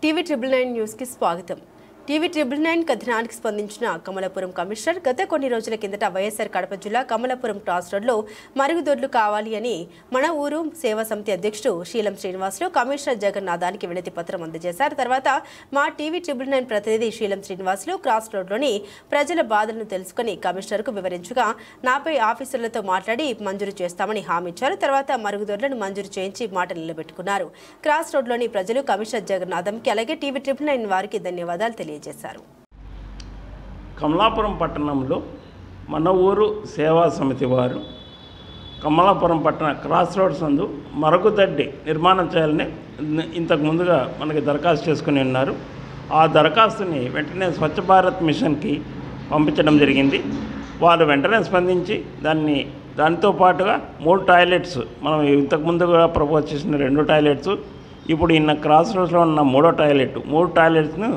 TV 999 news కి స్వాగతం. TV 999 కథనానికి స్పందించిన కమలాపురం కమిషనర్ గత కొన్ని రోజుల కిందట వైఎస్ఆర్ కడప జిల్లా కమలాపురం క్రాస్ రోడ్లో మరుగుదొడ్లు కావాలి అని మన ఊరు సేవా సమితి అధ్యక్షుడు శీలం శ్రీనివాసులు కమిషనర్ జగన్నాథానికి వినతి పత్రం అందజేశారు. తర్వాత మా టీవీ 999 ప్రతినిధి శీలం శ్రీనివాసులు క్రాస్ రోడ్లోని ప్రజల బాధలను తెలుసుకుని కమిషనర్కు వివరించగా నాపై ఆఫీసర్లతో మాట్లాడి మంజూరు చేస్తామని హామీ ఇచ్చారు. తర్వాత మరుగుదొడ్లను మంజూరు చేయించి మాట నిలబెట్టుకున్నారు. క్రాస్ రోడ్లోని ప్రజలు కమిషనర్ జగన్నాథంకి అలాగే టీవీ 999 వారికి ధన్యవాదాలు తెలియజేశారు. కమలాపురం పట్టణంలో మన ఊరు సేవా సమితి వారు కమలాపురం పట్టణ క్రాస్ రోడ్స్ నందు మరుగుదొడ్డి నిర్మాణం చేయాలని ఇంతకు ముందుగా మనకి దరఖాస్తు చేసుకుని ఉన్నారు. ఆ దరఖాస్తుని వెంటనే స్వచ్ఛ భారత్ మిషన్కి పంపించడం జరిగింది. వాళ్ళు వెంటనే స్పందించి దానితో పాటుగా 3 టాయిలెట్స్ మనం ఇంతకు ముందుగా ప్రపోజ్ చేసిన 2 టాయిలెట్స్ ఇప్పుడు ఇన్న క్రాస్ రోడ్స్లో ఉన్న 3వ టాయిలెట్ 3 టాయిలెట్స్ను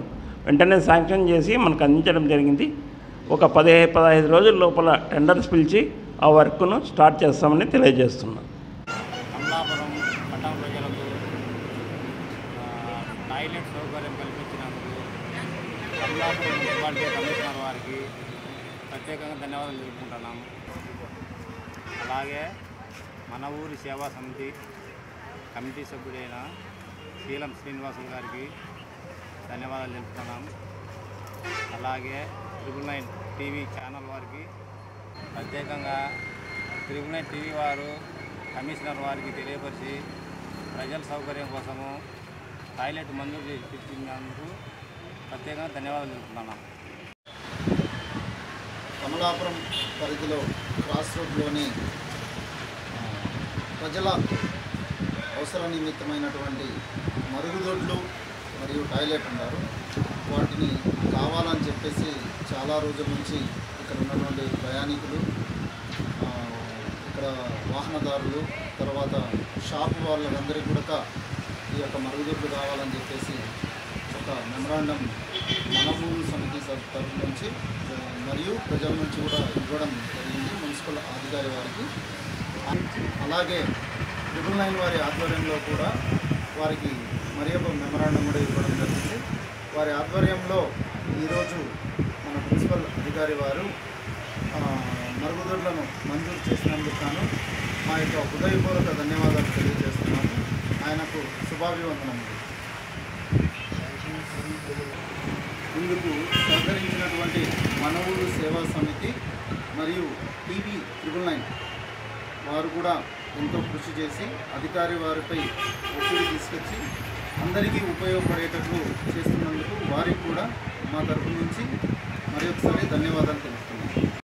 వెంటనే శాంక్షన్ చేసి మనకు అందించడం జరిగింది. ఒక 15 రోజుల లోపల టెండర్స్ పిలిచి ఆ వర్క్ను స్టార్ట్ చేస్తామని తెలియజేస్తున్నాం. కమలాపురం పట్టణ ప్రజలకు టాయిలెట్ సౌకర్యం కల్పించినందుకు కమలాపురం మున్సిపాలిటీ కమిషనర్ వారికి ప్రత్యేకంగా ధన్యవాదాలు తెలుపుకుంటున్నాము. అలాగే మన ఊరి సేవా సమితి కమిటీ సభ్యుడైన శీలం శ్రీనివాసులు గారికి ధన్యవాదాలు తెలుపుతున్నాము. అలాగే 999 టీవీ ఛానల్ వారికి ప్రత్యేకంగా 999 టీవీ వారు కమిషనర్ వారికి తెలియపరిచి ప్రజల సౌకర్యం కోసము టాయిలెట్ మంజూరు చేసి పెట్టినందుకు ప్రత్యేకంగా ధన్యవాదాలు తెలుపుతున్నాము. కమలాపురం పరిధిలో క్రాస్ రోడ్లోని ప్రజల అవసర నిమిత్తమైనటువంటి మరుగుదొడ్లు మరియు టాయిలెట్ ఉన్నారు. వాటిని కావాలని చెప్పేసి చాలా రోజుల నుంచి ఇక్కడ ఉన్నటువంటి ప్రయాణికులు, ఇక్కడ వాహనదారులు, తర్వాత షాపు వాళ్ళందరికీ కూడా ఈ యొక్క మరుగుదొడ్లు కావాలని చెప్పేసి ఒక మెమరాండం మన ఊరు సమితి తరఫు నుంచి మరియు ప్రజల నుంచి కూడా ఇవ్వడం జరిగింది మున్సిపల్ అధికారి వారికి. అలాగే 999 వారి ఆధ్వర్యంలో కూడా వారికి మరి ఒక మెమరాండం కూడా ఇవ్వడం జరిగింది. వారి ఆధ్వర్యంలో ఈరోజు మన మున్సిపల్ అధికారి వారు మరుగుదొడ్లను మంజూరు చేసినందుకు గాను మా యొక్క హృదయపూర్వక ధన్యవాదాలు తెలియజేస్తున్నాము. ఆయనకు శుభాభివందనములు. ఇందుకు సహకరించినటువంటి మన ఊరు సేవా సమితి మరియు టీవీ 999 వారు కూడా ఎంతో కృషి చేసి అధికారి వారిపై ఒత్తిడి తీసుకొచ్చి అందరికీ ఉపయోగపడేటట్లు చేస్తున్నందుకు వారికి కూడా మా తరఫు నుంచి మరి ఒకసారి ధన్యవాదాలు.